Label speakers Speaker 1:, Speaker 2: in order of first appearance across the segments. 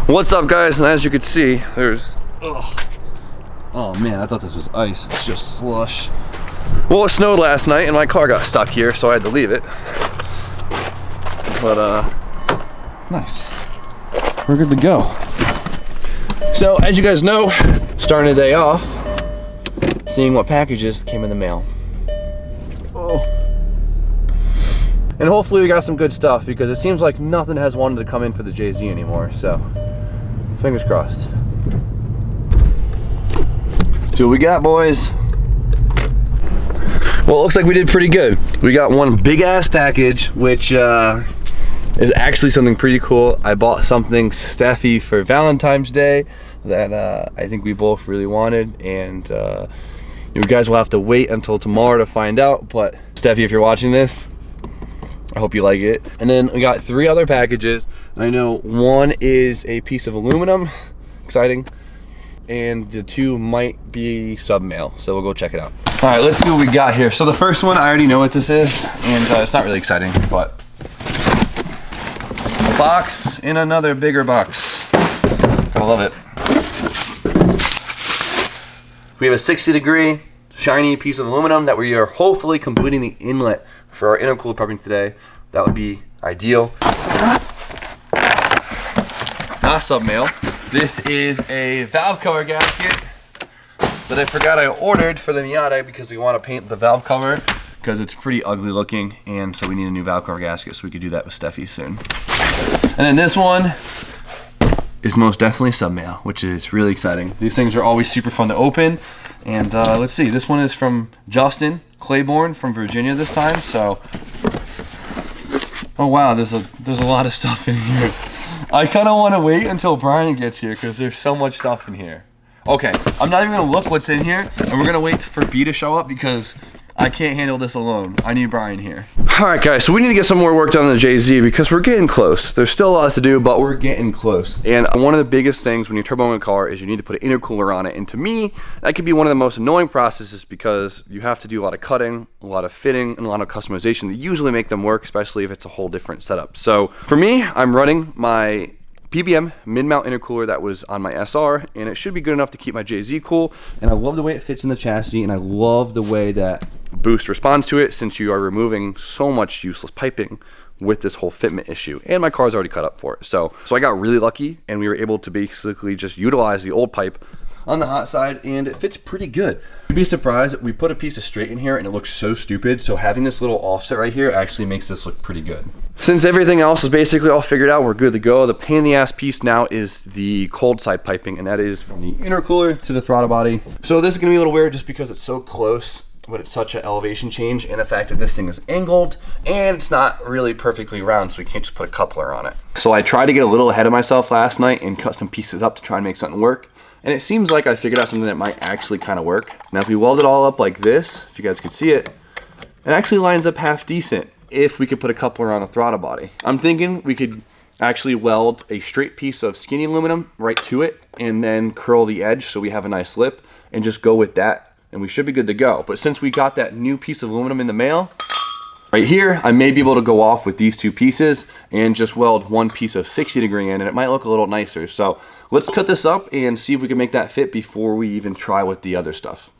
Speaker 1: What's up, guys? And as you can see, there's oh man, I thought this was ice. It's just slush. Well, it snowed last night and my car got stuck here, so I had to leave it. But nice, we're good to go. So as you guys know, starting the day off, seeing what packages came in the mail. And hopefully we got some good stuff, because it seems like nothing has wanted to come in for the JZ anymore, so fingers crossed. See what we got, boys. Well, it looks like we did pretty good. We got one big ass package, which is actually something pretty cool. I bought something Steffi for Valentine's Day that I think we both really wanted, and you guys will have to wait until tomorrow to find out. But Steffi, if you're watching this, I hope you like it. And then we got 3 other packages. I know one is a piece of aluminum, exciting, and the 2 might be sub mail, so we'll go check it out. All right, let's see what we got here. So the first one, I already know what this is, and it's not really exciting, but a box in another bigger box. I love it. We have a 60-degree shiny piece of aluminum that we are hopefully completing the inlet for our intercooler piping today. That would be ideal. Not sub mail. This is a valve cover gasket that I forgot I ordered for the Miata, because we want to paint the valve cover because it's pretty ugly looking, and so we need a new valve cover gasket, so we could do that with Steffi soon. And then this one is most definitely sub mail, which is really exciting. These things are always super fun to open. And let's see, this one is from Justin Claiborne from Virginia this time. So, oh wow, there's a lot of stuff in here. I kind of want to wait until Brian gets here because there's so much stuff in here. Okay, I'm not even gonna look what's in here, and we're gonna wait for B to show up because I can't handle this alone. I need Brian here. All right, guys, so we need to get some more work done on the JZ because we're getting close. There's still a lot to do, but we're getting close. And one of the biggest things when you're turboing a car is you need to put an intercooler on it. And to me, that could be one of the most annoying processes because you have to do a lot of cutting, a lot of fitting, and a lot of customization that usually make them work, especially if it's a whole different setup. So for me, I'm running my PBM mid-mount intercooler that was on my SR, and it should be good enough to keep my JZ cool. And I love the way it fits in the chassis, and I love the way that Boost responds to it, since you are removing so much useless piping with this whole fitment issue. And my car's already cut up for it. So I got really lucky, and we were able to basically just utilize the old pipe on the hot side, and it fits pretty good. You'd be surprised, we put a piece of straight in here and it looks so stupid, so having this little offset right here actually makes this look pretty good. Since everything else is basically all figured out, we're good to go. The pain in the ass piece now is the cold side piping, and that is from the intercooler to the throttle body. So this is gonna be a little weird just because it's so close, but it's such an elevation change, and the fact that this thing is angled and it's not really perfectly round, so we can't just put a coupler on it. So I tried to get a little ahead of myself last night and cut some pieces up to try and make something work. And it seems like I figured out something that might actually kind of work. Now if we weld it all up like this, if you guys could see it, it actually lines up half decent if we could put a coupler on the throttle body. I'm thinking we could actually weld a straight piece of skinny aluminum right to it and then curl the edge so we have a nice lip and just go with that, and we should be good to go. But since we got that new piece of aluminum in the mail, right here, I may be able to go off with these 2 pieces and just weld one piece of 60-degree in, and it might look a little nicer. So let's cut this up and see if we can make that fit before we even try with the other stuff.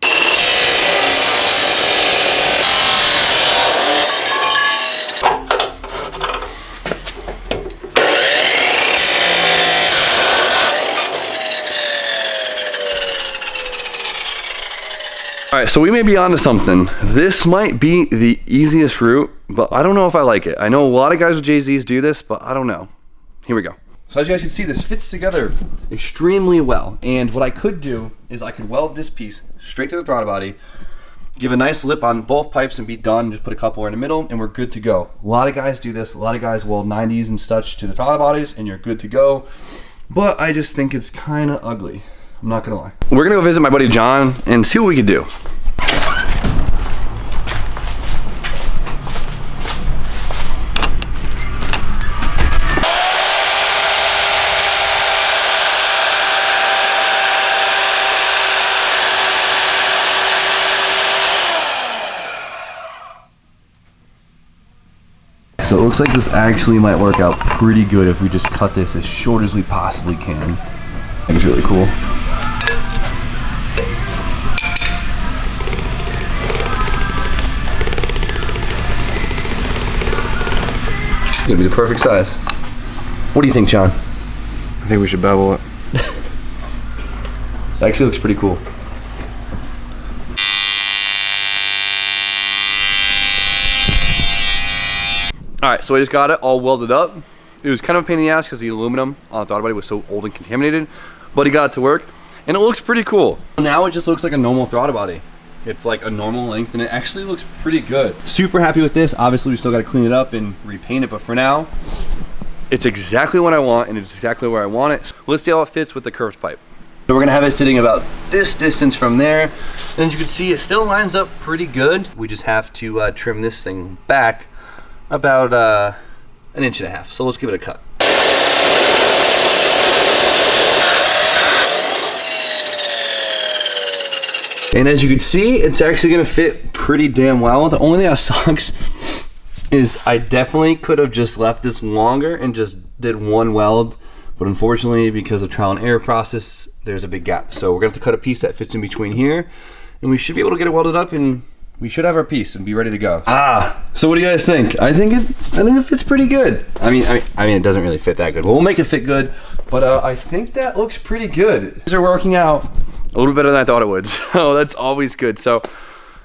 Speaker 1: All right, so we may be onto something. This might be the easiest route, but I don't know if I like it. I know a lot of guys with JZs do this, but I don't know. Here we go. So as you guys can see, this fits together extremely well. And what I could do is I could weld this piece straight to the throttle body, give a nice lip on both pipes and be done. Just put a couple in the middle and we're good to go. A lot of guys do this. A lot of guys weld 90s and such to the throttle bodies and you're good to go. But I just think it's kind of ugly. I'm not gonna lie. We're gonna go visit my buddy John and see what we can do. so it looks like this actually might work out pretty good if we just cut this as short as we possibly can. I think it's really cool. It's gonna be the perfect size. What do you think, John?
Speaker 2: I think we should bevel it.
Speaker 1: It actually looks pretty cool. Alright, so I just got it all welded up. It was kind of a pain in the ass because the aluminum on the throttle body was so old and contaminated, but it got it to work, and it looks pretty cool. Now it just looks like a normal throttle body. It's like a normal length, and it actually looks pretty good. Super happy with this. Obviously, we still got to clean it up and repaint it, but for now, it's exactly what I want, and it's exactly where I want it. Let's see how it fits with the curved pipe. So we're gonna have it sitting about this distance from there, and as you can see, it still lines up pretty good. We just have to trim this thing back about 1.5 inches. So let's give it a cut. And as you can see, it's actually gonna fit pretty damn well. The only thing that sucks is I definitely could have just left this longer and just did one weld, but unfortunately, because of trial and error process, there's a big gap. So we're gonna have to cut a piece that fits in between here, and we should be able to get it welded up, and we should have our piece and be ready to go. So what do you guys think? I think it fits pretty good. I mean, it doesn't really fit that good. We'll make it fit good, but I think that looks pretty good. These are working out a little better than I thought it would, so that's always good. So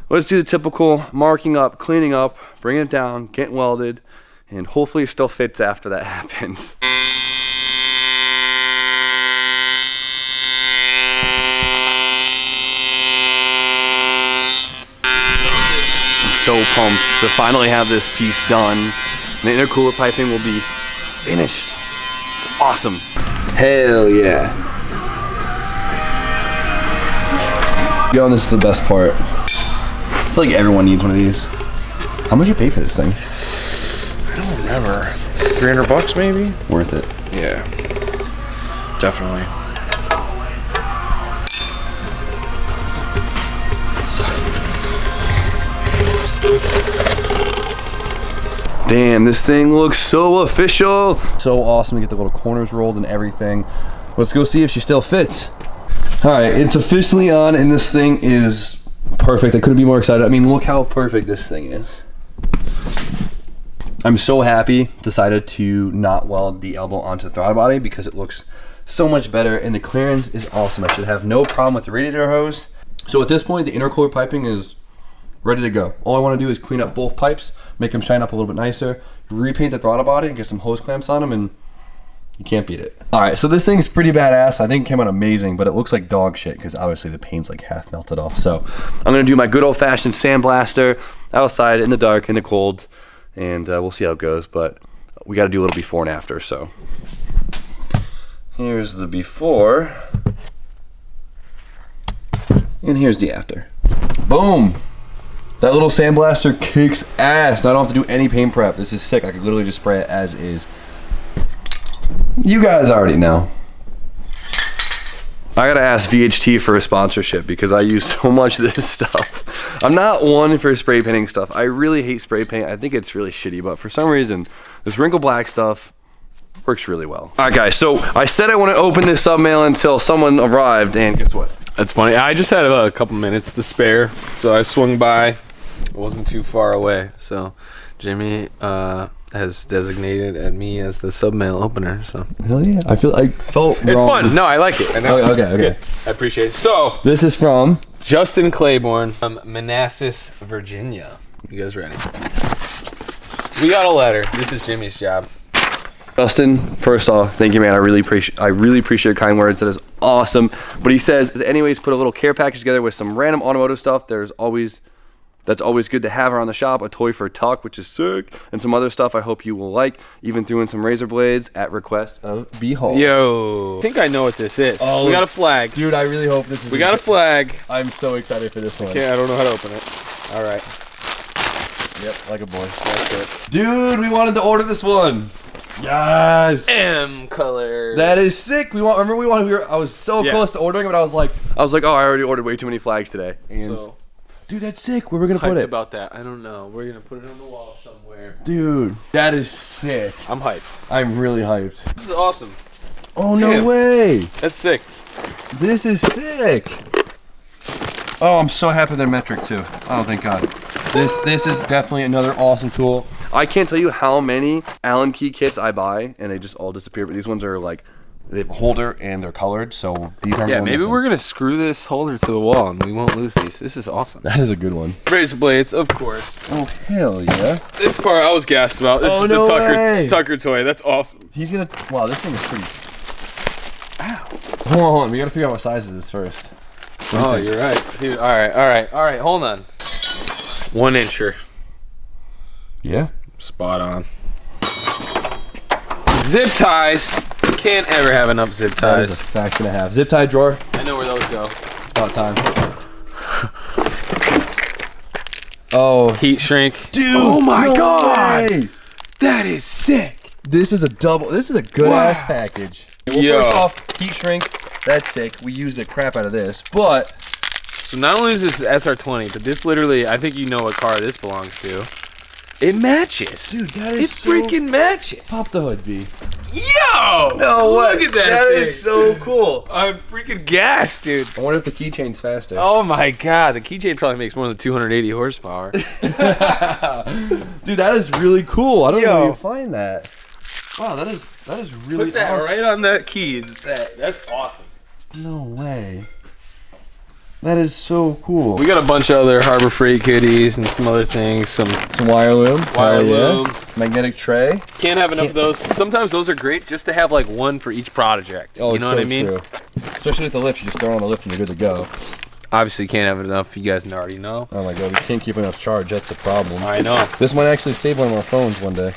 Speaker 1: let's do the typical marking up, cleaning up, bringing it down, getting welded, and hopefully it still fits after that happens. So pumped to finally have this piece done. The intercooler piping will be finished. It's awesome. Hell yeah. Yo, and this is the best part. I feel like everyone needs one of these. How much you pay for this thing?
Speaker 2: I don't remember. 300 bucks maybe?
Speaker 1: Worth it.
Speaker 2: Yeah. Definitely.
Speaker 1: Damn, this thing looks so official. So awesome to get the little corners rolled and everything. Let's go see if she still fits. All right, it's officially on, and this thing is perfect. I couldn't be more excited. I mean, look how perfect this thing is. I'm so happy. Decided to not weld the elbow onto the throttle body because it looks so much better, and the clearance is awesome. I should have no problem with the radiator hose. So at this point, the intercooler piping is ready to go. All I want to do is clean up both pipes, make them shine up a little bit nicer, repaint the throttle body, and get some hose clamps on them, and you can't beat it. All right, so this thing's pretty badass. I think it came out amazing, but it looks like dog shit because obviously the paint's like half melted off. So I'm gonna do my good old-fashioned sandblaster outside in the dark, in the cold, and we'll see how it goes, but we gotta do a little before and after, so. Here's the before, and here's the after. Boom. That little sandblaster kicks ass. Now I don't have to do any paint prep. This is sick. I could literally just spray it as is. You guys already know. I gotta ask VHT for a sponsorship because I use so much of this stuff. I'm not one for spray painting stuff. I really hate spray paint. I think it's really shitty, but for some reason, this wrinkle black stuff works really well. All right, guys, so I said I wouldn't open this sub mail until someone arrived, and guess what?
Speaker 3: That's funny. I just had a couple minutes to spare, so I swung by. It wasn't too far away, so Jimmy has designated at me as the sub mail opener. So
Speaker 1: hell yeah, I felt
Speaker 3: it's wrong. Fun. No, I like it.
Speaker 1: Okay.
Speaker 3: I appreciate it. So
Speaker 1: this is from
Speaker 3: Justin Claiborne from Manassas, Virginia. You guys ready? We got a letter. This is Jimmy's job.
Speaker 1: Justin, first off, thank you, man. I really appreciate your kind words. That is awesome. But he says, anyways, put a little care package together with some random automotive stuff. That's always good to have around the shop. A toy for a tuck, which is sick, and some other stuff I hope you will like. Even threw in some razor blades at request of B-Hall.
Speaker 3: Yo, I think I know what this is. Oh, we got a flag.
Speaker 1: Dude, I really hope this is.
Speaker 3: We got a flag.
Speaker 1: I'm so excited for this one.
Speaker 3: Okay, I don't know how to open it. All right.
Speaker 1: Yep, like a boy. That's it. Dude, we wanted to order this one. Yes.
Speaker 3: M colors.
Speaker 1: That is sick. I was so close to ordering it, but I was like, oh, I already ordered way too many flags today. And Dude, that's sick. Where are we gonna put
Speaker 3: Hyped
Speaker 1: it?
Speaker 3: about that. I don't know. We're gonna put it on the wall somewhere.
Speaker 1: Dude, that is sick.
Speaker 3: I'm hyped.
Speaker 1: I'm really hyped.
Speaker 3: This is awesome.
Speaker 1: Oh,
Speaker 3: Damn.
Speaker 1: no way.
Speaker 3: That's sick.
Speaker 1: This is sick. Oh, I'm so happy they're metric too. Oh, thank God. This is definitely another awesome tool. I can't tell you how many Allen key kits I buy and they just all disappear, but these ones are like, they have a holder and they're colored, so these aren't
Speaker 3: Yeah,
Speaker 1: going
Speaker 3: maybe
Speaker 1: missing.
Speaker 3: we're gonna screw this holder to the wall and we won't lose these. This is awesome.
Speaker 1: That is a good one.
Speaker 3: Razor blades, of course.
Speaker 1: Oh, hell yeah.
Speaker 3: This part I was gassed about. This
Speaker 1: Oh,
Speaker 3: is
Speaker 1: no
Speaker 3: the
Speaker 1: way.
Speaker 3: Tucker toy. That's awesome.
Speaker 1: He's gonna, wow, this thing is pretty. Ow. Hold on, we gotta figure out what size it is first.
Speaker 3: Oh, you're right. Dude, all right, hold on. 1 incher.
Speaker 1: Yeah.
Speaker 3: Spot on. Zip ties. Can't ever have enough zip
Speaker 1: That is a
Speaker 3: ties.
Speaker 1: fact and a half. Zip tie drawer.
Speaker 3: I know where those go.
Speaker 1: It's about time. Oh,
Speaker 3: Heat shrink.
Speaker 1: dude!
Speaker 3: Oh my
Speaker 1: no
Speaker 3: God.
Speaker 1: way.
Speaker 3: That is sick.
Speaker 1: This is a double. This is a good
Speaker 3: Wow.
Speaker 1: ass package. Well,
Speaker 3: Yo.
Speaker 1: first off, heat shrink. That's sick. We use the crap out of this, but
Speaker 3: So not only is this SR20, but this literally, I think you know what car this belongs to. It matches.
Speaker 1: dude, that
Speaker 3: It freaking matches.
Speaker 1: pop the hood, B.
Speaker 3: Yo! Look at that
Speaker 1: That
Speaker 3: thing.
Speaker 1: is so cool.
Speaker 3: I'm freaking gassed, dude.
Speaker 1: I wonder if the keychain's faster.
Speaker 3: Oh my God, the keychain probably makes more than 280 horsepower.
Speaker 1: Dude, that is really cool. I don't know
Speaker 3: Yo.
Speaker 1: where you find that. Wow, that is really
Speaker 3: Put that
Speaker 1: awesome.
Speaker 3: right on that keys. That's awesome.
Speaker 1: No way. That is so cool.
Speaker 3: We got a bunch of other Harbor Freight goodies and some other things. Some
Speaker 1: wire loom.
Speaker 3: wire
Speaker 1: Hell yeah.
Speaker 3: loom.
Speaker 1: Magnetic tray.
Speaker 3: Can't have enough of those. Sometimes those are great just to have like one for each project.
Speaker 1: Oh,
Speaker 3: you know
Speaker 1: so
Speaker 3: what I mean?
Speaker 1: true. Especially with the lift, you just throw it on the lift and you're good to go.
Speaker 3: Obviously, can't have enough. You guys already know.
Speaker 1: Oh my God, we can't keep enough charge. That's the problem.
Speaker 3: I know.
Speaker 1: This might actually save one of our phones one day.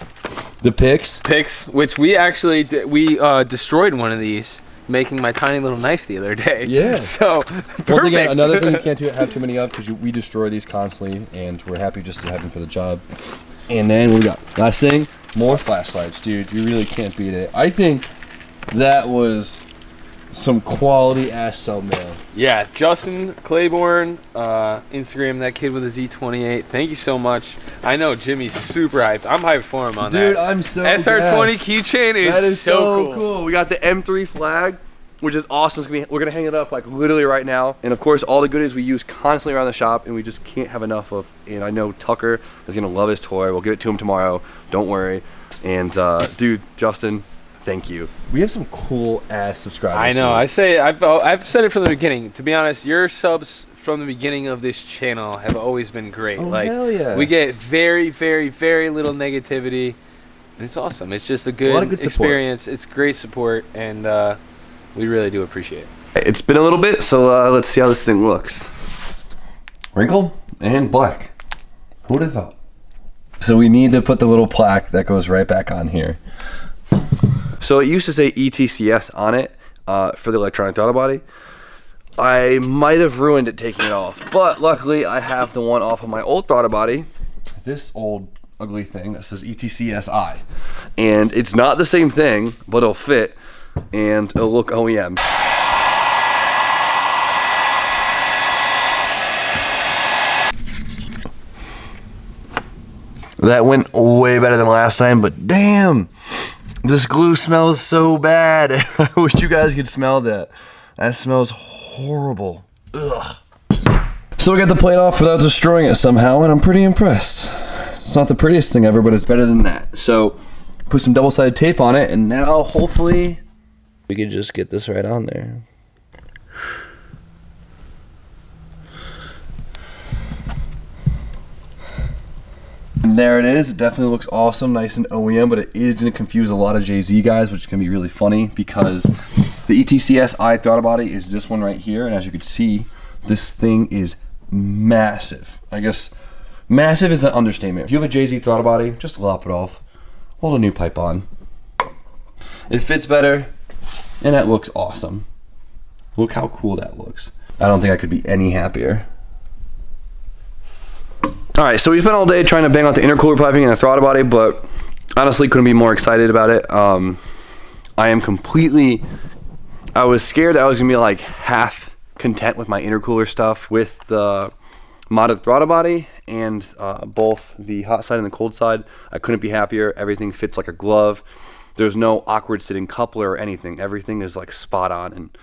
Speaker 1: The picks.
Speaker 3: Picks, which we actually destroyed one of these making my tiny little knife the other day.
Speaker 1: Yeah.
Speaker 3: So
Speaker 1: Once
Speaker 3: perfect.
Speaker 1: again, another thing you can't have too many of because we destroy these constantly, and we're happy just to have them for the job. And then what we got? Last thing, more flashlights, dude. You really can't beat it. I think that was some quality ass sub mail.
Speaker 3: Yeah, Justin Claiborne, Instagram, that kid with a Z28. Thank you so much. I know Jimmy's super hyped. I'm hyped for him on
Speaker 1: Dude,
Speaker 3: that.
Speaker 1: I'm so
Speaker 3: SR20
Speaker 1: gassed.
Speaker 3: keychain is,
Speaker 1: That is so
Speaker 3: cool.
Speaker 1: We got the M3 flag, which is awesome. We're gonna hang it up like literally right now. And of course, all the goodies we use constantly around the shop, and we just can't have enough of. And I know Tucker is gonna love his toy. We'll give it to him tomorrow. Don't worry. And dude, Justin, thank you. We have some cool ass subscribers.
Speaker 3: I know.
Speaker 1: here.
Speaker 3: I've said it from the beginning. To be honest, your subs from the beginning of this channel have always been great.
Speaker 1: Oh,
Speaker 3: like
Speaker 1: hell yeah.
Speaker 3: we get very, very, very little negativity, and it's awesome. It's just a
Speaker 1: lot
Speaker 3: good,
Speaker 1: of good support.
Speaker 3: experience. It's great support, and we really do appreciate it.
Speaker 1: It's been a little bit, so let's see how this thing looks. Wrinkled and black. Who would have thought? So we need to put the little plaque that goes right back on here. So it used to say ETCS on it for the electronic throttle body. I might have ruined it taking it off, but luckily I have the one off of my old throttle body. This old ugly thing that says ETCSI. And it's not the same thing, but it'll fit and it'll look OEM. That went way better than last time, but damn, this glue smells so bad. I wish you guys could smell that. That smells horrible. Ugh. So we got the plate off without destroying it somehow, and I'm pretty impressed. It's not the prettiest thing ever, but it's better than that. So put some double-sided tape on it, and now hopefully we could just get this right on there. And there it is. It definitely looks awesome, nice and OEM, but it is going to confuse a lot of Jay-Z guys, which is going to be really funny because the ETCSI throttle body is this one right here, and as you can see, this thing is massive. I guess massive is an understatement. If you have a Jay-Z throttle body, just lop it off, hold a new pipe on. It fits better, and that looks awesome. Look how cool that looks. I don't think I could be any happier. Alright, so we spent all day trying to bang out the intercooler piping and the throttle body, but honestly couldn't be more excited about it. I was scared I was going to be like half content with my intercooler stuff with the modded throttle body and both the hot side and the cold side. I couldn't be happier. Everything fits like a glove. There's no awkward sitting coupler or anything. Everything is like spot on, and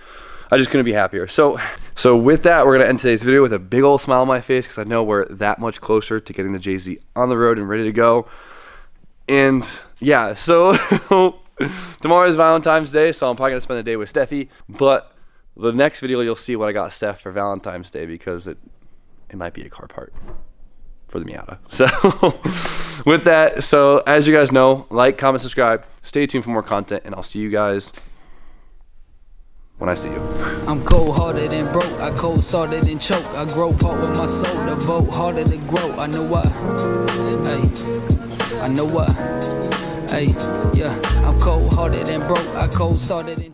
Speaker 1: I just couldn't be happier. So with that, we're gonna end today's video with a big old smile on my face because I know we're that much closer to getting the JZ on the road and ready to go. And yeah, so tomorrow is Valentine's Day, so I'm probably gonna spend the day with Steffi. But the next video you'll see what I got Steph for Valentine's Day because it might be a car part for the Miata. So with that, so as you guys know, like, comment, subscribe, stay tuned for more content, and I'll see you guys when I see you.
Speaker 4: I'm cold-hearted and broke, I cold-started and choke. I grow part with my soul, the vote harder to grow. I know why, hey, I know why, hey, yeah. I'm cold-hearted and broke, I cold-started and choke.